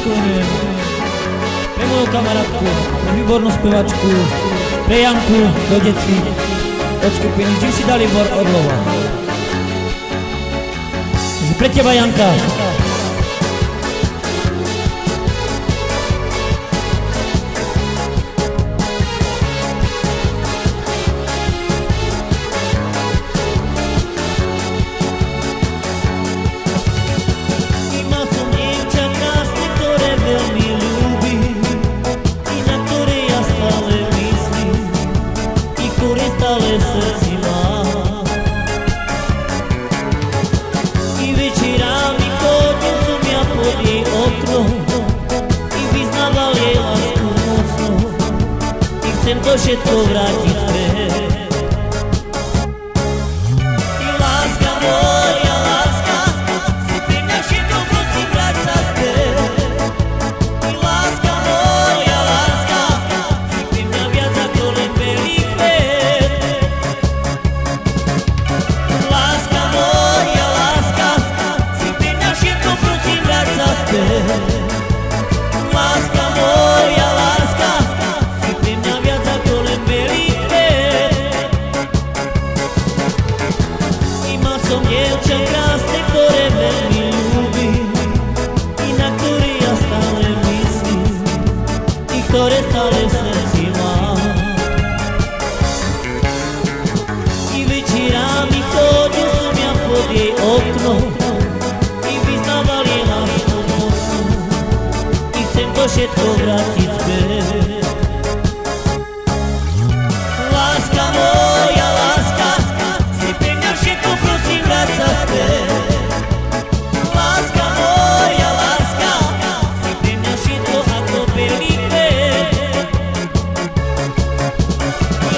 skloňujem pre moju kamarátku, pre výbornú spevačku, pre Janku do detví od skupiny Vždy si Dalibor Orlova. Takže pre teba, Janka. Chcem to všetko vrátiť späť. Ty láska moja, láska, si pri mňa všetko prosím vráť sa späť. Ty láska moja, láska, si pri mňa viac ako len belý kvet. Láska moja, láska, si pri mňa všetko prosím vráť sa späť. Láska moja, láska, som dievča krásne, ktoré veľmi ľúbim i na ktoré ja stále myslím i ktoré stále v srdci mám. I večerami chodil som ja pod jej okno i vyznával jej lásku mocnú i chcem to všetko vrátiť späť. Láska moja, láska, si pre mňa všetko prosím vráť sa späť. Láska moja, láska, si pre mňa všetko ako belý kvet.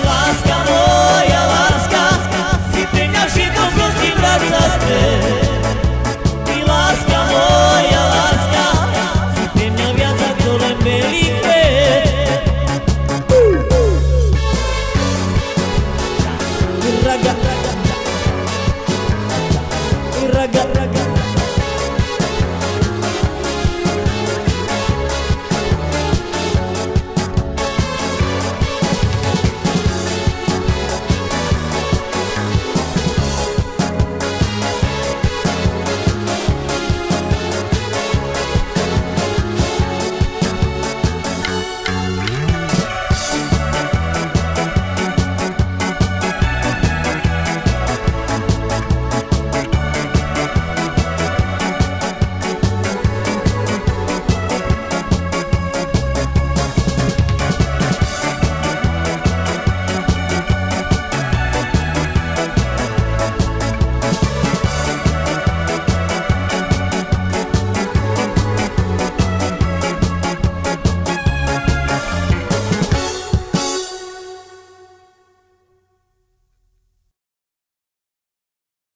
Láska moja, láska, si pre mňa všetko prosím vráť sa späť. Láska moja, láska, si pre mňa viac ako len belý kvet. Raga